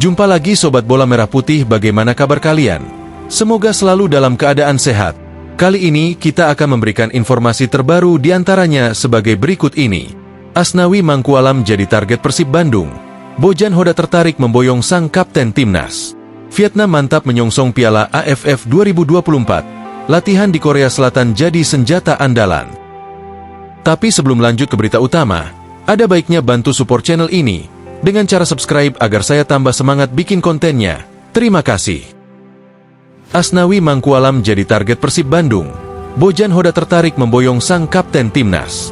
Jumpa lagi Sobat Bola Merah Putih, bagaimana kabar kalian? Semoga selalu dalam keadaan sehat. Kali ini kita akan memberikan informasi terbaru diantaranya sebagai berikut ini. Asnawi Mangkualam jadi target Persib Bandung. Bojan Hoda tertarik memboyong sang kapten timnas. Vietnam mantap menyongsong Piala AFF 2024. Latihan di Korea Selatan jadi senjata andalan. Tapi sebelum lanjut ke berita utama, ada baiknya bantu support channel ini dengan cara subscribe agar saya tambah semangat bikin kontennya. Terima kasih. Asnawi Mangkualam jadi target Persib Bandung. Bojan Hoda tertarik memboyong sang kapten timnas.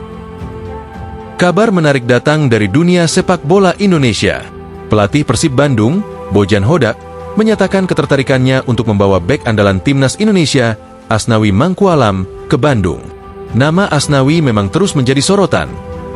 Kabar menarik datang dari dunia sepak bola Indonesia. Pelatih Persib Bandung, Bojan Hoda, menyatakan ketertarikannya untuk membawa bek andalan timnas Indonesia, Asnawi Mangkualam, ke Bandung. Nama Asnawi memang terus menjadi sorotan,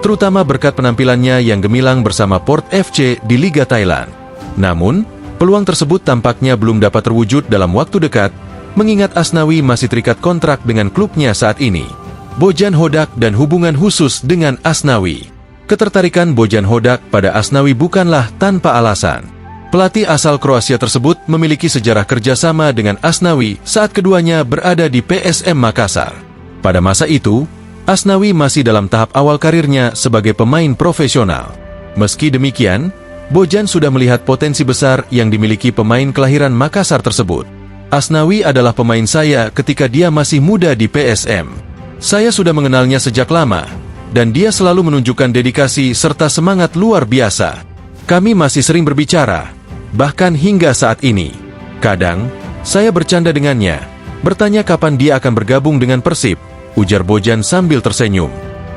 terutama berkat penampilannya yang gemilang bersama Port FC di Liga Thailand. Namun, peluang tersebut tampaknya belum dapat terwujud dalam waktu dekat, mengingat Asnawi masih terikat kontrak dengan klubnya saat ini. Bojan Hodak dan hubungan khusus dengan Asnawi. Ketertarikan Bojan Hodak pada Asnawi bukanlah tanpa alasan. Pelatih asal Kroasia tersebut memiliki sejarah kerjasama dengan Asnawi saat keduanya berada di PSM Makassar. Pada masa itu, Asnawi masih dalam tahap awal karirnya sebagai pemain profesional. Meski demikian, Bojan sudah melihat potensi besar yang dimiliki pemain kelahiran Makassar tersebut. Asnawi adalah pemain saya ketika dia masih muda di PSM. Saya sudah mengenalnya sejak lama, dan dia selalu menunjukkan dedikasi serta semangat luar biasa. Kami masih sering berbicara, bahkan hingga saat ini. Kadang, saya bercanda dengannya, bertanya kapan dia akan bergabung dengan Persib, ujar Bojan sambil tersenyum.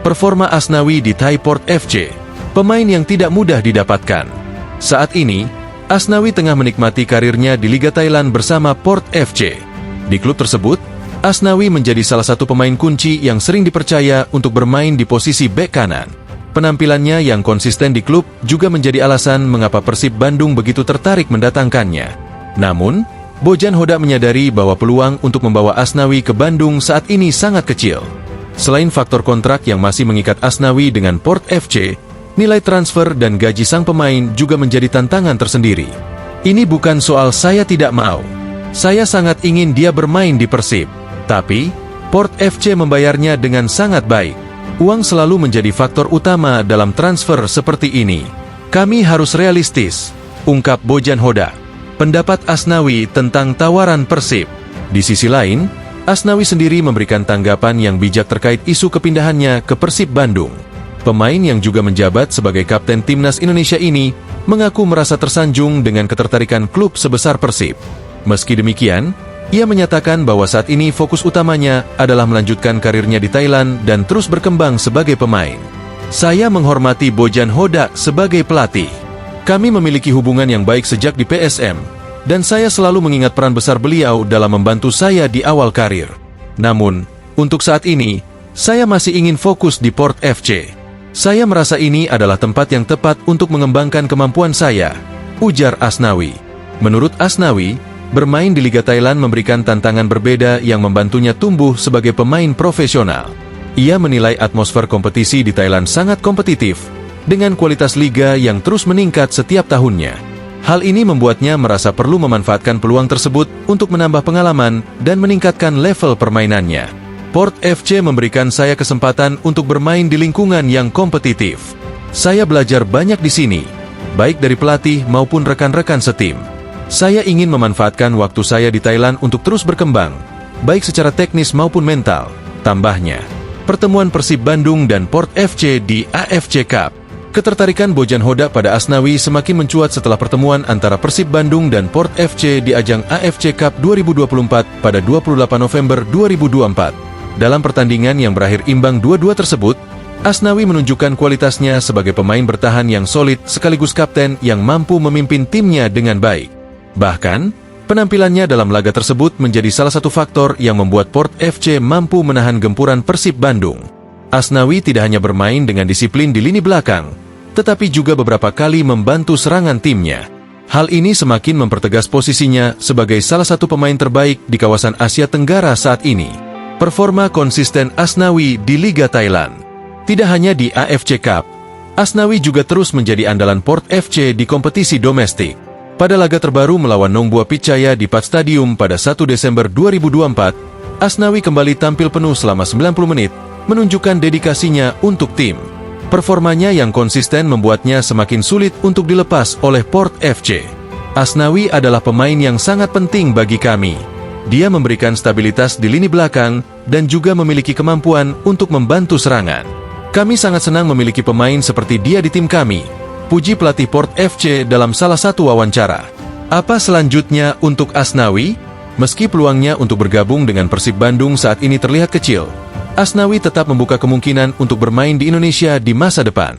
Performa Asnawi di Thai Port FC, pemain yang tidak mudah didapatkan. Saat ini, Asnawi tengah menikmati karirnya di Liga Thailand bersama Port FC. Di klub tersebut, Asnawi menjadi salah satu pemain kunci yang sering dipercaya untuk bermain di posisi bek kanan. Penampilannya yang konsisten di klub juga menjadi alasan mengapa Persib Bandung begitu tertarik mendatangkannya. Namun, Bojan Hoda menyadari bahwa peluang untuk membawa Asnawi ke Bandung saat ini sangat kecil. Selain faktor kontrak yang masih mengikat Asnawi dengan Port FC, nilai transfer dan gaji sang pemain juga menjadi tantangan tersendiri. Ini bukan soal saya tidak mau. Saya sangat ingin dia bermain di Persib. Tapi, Port FC membayarnya dengan sangat baik. Uang selalu menjadi faktor utama dalam transfer seperti ini. Kami harus realistis, ungkap Bojan Hoda. Pendapat Asnawi tentang tawaran Persib. Di sisi lain, Asnawi sendiri memberikan tanggapan yang bijak terkait isu kepindahannya ke Persib Bandung. Pemain yang juga menjabat sebagai kapten timnas Indonesia ini mengaku merasa tersanjung dengan ketertarikan klub sebesar Persib. Meski demikian, ia menyatakan bahwa saat ini fokus utamanya adalah melanjutkan karirnya di Thailand dan terus berkembang sebagai pemain. Saya menghormati Bojan Hoda sebagai pelatih. Kami memiliki hubungan yang baik sejak di PSM, dan saya selalu mengingat peran besar beliau dalam membantu saya di awal karir. Namun, untuk saat ini, saya masih ingin fokus di Port FC. Saya merasa ini adalah tempat yang tepat untuk mengembangkan kemampuan saya, ujar Asnawi. Menurut Asnawi, bermain di Liga Thailand memberikan tantangan berbeda yang membantunya tumbuh sebagai pemain profesional. Ia menilai atmosfer kompetisi di Thailand sangat kompetitif, dengan kualitas liga yang terus meningkat setiap tahunnya. Hal ini membuatnya merasa perlu memanfaatkan peluang tersebut untuk menambah pengalaman dan meningkatkan level permainannya. Port FC memberikan saya kesempatan untuk bermain di lingkungan yang kompetitif. Saya belajar banyak di sini, baik dari pelatih maupun rekan-rekan setim. Saya ingin memanfaatkan waktu saya di Thailand untuk terus berkembang, baik secara teknis maupun mental, tambahnya. Pertemuan Persib Bandung dan Port FC di AFC Cup. Ketertarikan Bojan Hoda pada Asnawi semakin mencuat setelah pertemuan antara Persib Bandung dan Port FC di ajang AFC Cup 2024 pada 28 November 2024. Dalam pertandingan yang berakhir imbang 2-2 tersebut, Asnawi menunjukkan kualitasnya sebagai pemain bertahan yang solid sekaligus kapten yang mampu memimpin timnya dengan baik. Bahkan, penampilannya dalam laga tersebut menjadi salah satu faktor yang membuat Port FC mampu menahan gempuran Persib Bandung. Asnawi tidak hanya bermain dengan disiplin di lini belakang, tetapi juga beberapa kali membantu serangan timnya. Hal ini semakin mempertegas posisinya sebagai salah satu pemain terbaik di kawasan Asia Tenggara saat ini. Performa konsisten Asnawi di Liga Thailand. Tidak hanya di AFC Cup, Asnawi juga terus menjadi andalan Port FC di kompetisi domestik. Pada laga terbaru melawan Nongbua Pitchaya di Pat Stadium pada 1 Desember 2024, Asnawi kembali tampil penuh selama 90 menit, menunjukkan dedikasinya untuk tim. Performanya yang konsisten membuatnya semakin sulit untuk dilepas oleh Port FC. Asnawi adalah pemain yang sangat penting bagi kami. Dia memberikan stabilitas di lini belakang dan juga memiliki kemampuan untuk membantu serangan. Kami sangat senang memiliki pemain seperti dia di tim kami, puji pelatih Port FC dalam salah satu wawancara. Apa selanjutnya untuk Asnawi? Meski peluangnya untuk bergabung dengan Persib Bandung saat ini terlihat kecil, Asnawi tetap membuka kemungkinan untuk bermain di Indonesia di masa depan.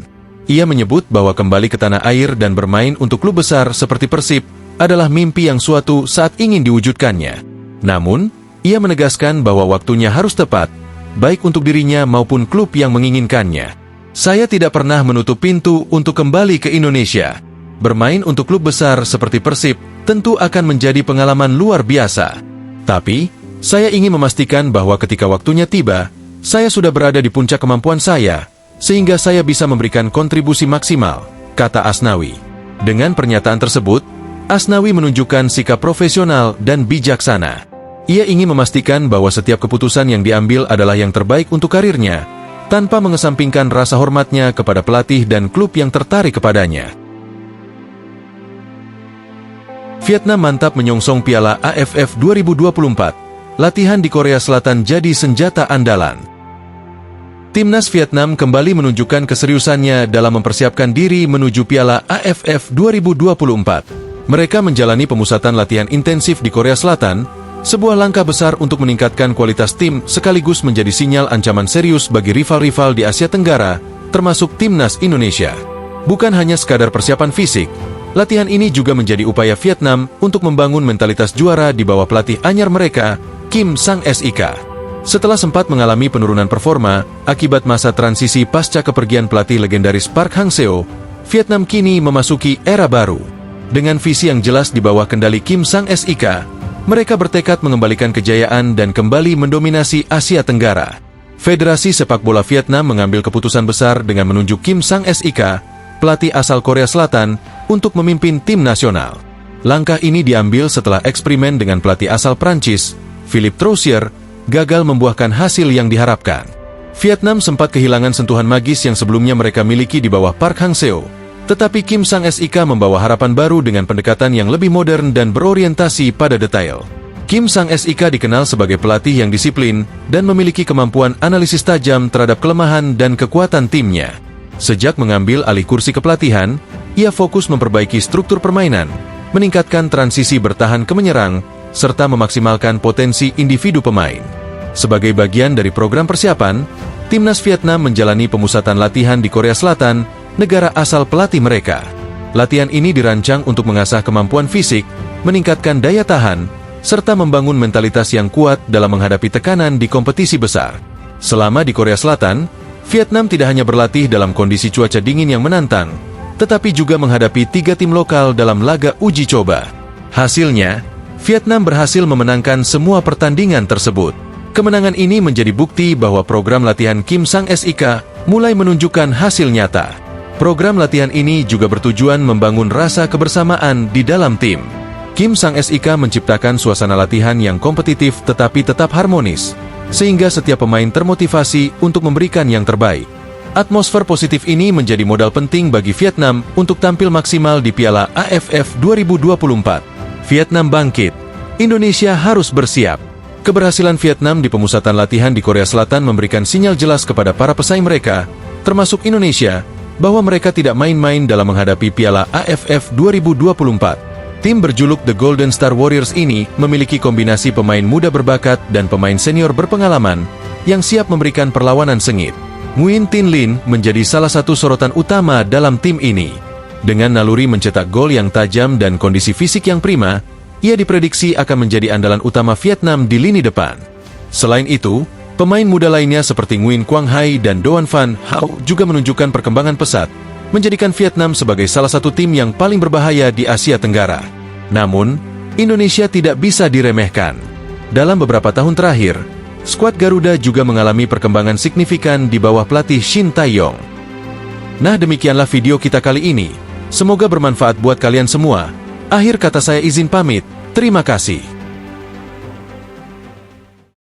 Ia menyebut bahwa kembali ke tanah air dan bermain untuk klub besar seperti Persib adalah mimpi yang suatu saat ingin diwujudkannya. Namun, ia menegaskan bahwa waktunya harus tepat, baik untuk dirinya maupun klub yang menginginkannya. Saya tidak pernah menutup pintu untuk kembali ke Indonesia. Bermain untuk klub besar seperti Persib tentu akan menjadi pengalaman luar biasa. Tapi, saya ingin memastikan bahwa ketika waktunya tiba, saya sudah berada di puncak kemampuan saya, sehingga saya bisa memberikan kontribusi maksimal, kata Asnawi. Dengan pernyataan tersebut, Asnawi menunjukkan sikap profesional dan bijaksana. Ia ingin memastikan bahwa setiap keputusan yang diambil adalah yang terbaik untuk karirnya, tanpa mengesampingkan rasa hormatnya kepada pelatih dan klub yang tertarik kepadanya. Vietnam mantap menyongsong Piala AFF 2024. Latihan di Korea Selatan jadi senjata andalan. Timnas Vietnam kembali menunjukkan keseriusannya dalam mempersiapkan diri menuju Piala AFF 2024. Mereka menjalani pemusatan latihan intensif di Korea Selatan, sebuah langkah besar untuk meningkatkan kualitas tim sekaligus menjadi sinyal ancaman serius bagi rival-rival di Asia Tenggara, termasuk Timnas Indonesia. Bukan hanya sekadar persiapan fisik, latihan ini juga menjadi upaya Vietnam untuk membangun mentalitas juara di bawah pelatih anyar mereka, Kim Sang-sik. Setelah sempat mengalami penurunan performa akibat masa transisi pasca kepergian pelatih legendaris Park Hang-seo, Vietnam kini memasuki era baru. Dengan visi yang jelas di bawah kendali Kim Sang-sik, mereka bertekad mengembalikan kejayaan dan kembali mendominasi Asia Tenggara. Federasi Sepak Bola Vietnam mengambil keputusan besar dengan menunjuk Kim Sang-sik, pelatih asal Korea Selatan, untuk memimpin tim nasional. Langkah ini diambil setelah eksperimen dengan pelatih asal Prancis, Philippe Troussier, gagal membuahkan hasil yang diharapkan. Vietnam sempat kehilangan sentuhan magis yang sebelumnya mereka miliki di bawah Park Hang-seo. Tetapi Kim Sang-sik membawa harapan baru dengan pendekatan yang lebih modern dan berorientasi pada detail. Kim Sang-sik dikenal sebagai pelatih yang disiplin dan memiliki kemampuan analisis tajam terhadap kelemahan dan kekuatan timnya. Sejak mengambil alih kursi kepelatihan, ia fokus memperbaiki struktur permainan, meningkatkan transisi bertahan ke menyerang, serta memaksimalkan potensi individu pemain. Sebagai bagian dari program persiapan, Timnas Vietnam menjalani pemusatan latihan di Korea Selatan, negara asal pelatih mereka. Latihan ini dirancang untuk mengasah kemampuan fisik, meningkatkan daya tahan, serta membangun mentalitas yang kuat dalam menghadapi tekanan di kompetisi besar. Selama di Korea Selatan, Vietnam tidak hanya berlatih dalam kondisi cuaca dingin yang menantang, tetapi juga menghadapi 3 tim lokal dalam laga uji coba. Hasilnya, Vietnam berhasil memenangkan semua pertandingan tersebut. Kemenangan ini menjadi bukti bahwa program latihan Kim Sang-sik mulai menunjukkan hasil nyata. Program latihan ini juga bertujuan membangun rasa kebersamaan di dalam tim. Kim Sang-sik menciptakan suasana latihan yang kompetitif tetapi tetap harmonis, sehingga setiap pemain termotivasi untuk memberikan yang terbaik. Atmosfer positif ini menjadi modal penting bagi Vietnam untuk tampil maksimal di Piala AFF 2024. Vietnam bangkit, Indonesia harus bersiap. Keberhasilan Vietnam di pemusatan latihan di Korea Selatan memberikan sinyal jelas kepada para pesaing mereka, termasuk Indonesia, bahwa mereka tidak main-main dalam menghadapi Piala AFF 2024. Tim berjuluk The Golden Star Warriors ini memiliki kombinasi pemain muda berbakat dan pemain senior berpengalaman yang siap memberikan perlawanan sengit. Nguyen Tin Linh menjadi salah satu sorotan utama dalam tim ini. Dengan naluri mencetak gol yang tajam dan kondisi fisik yang prima, ia diprediksi akan menjadi andalan utama Vietnam di lini depan. Selain itu, pemain muda lainnya seperti Nguyen Quang Hai dan Doan Van Hau juga menunjukkan perkembangan pesat, menjadikan Vietnam sebagai salah satu tim yang paling berbahaya di Asia Tenggara. Namun, Indonesia tidak bisa diremehkan. Dalam beberapa tahun terakhir, skuad Garuda juga mengalami perkembangan signifikan di bawah pelatih Shin Tae-yong. Nah, demikianlah video kita kali ini. Semoga bermanfaat buat kalian semua. Akhir kata saya izin pamit, terima kasih.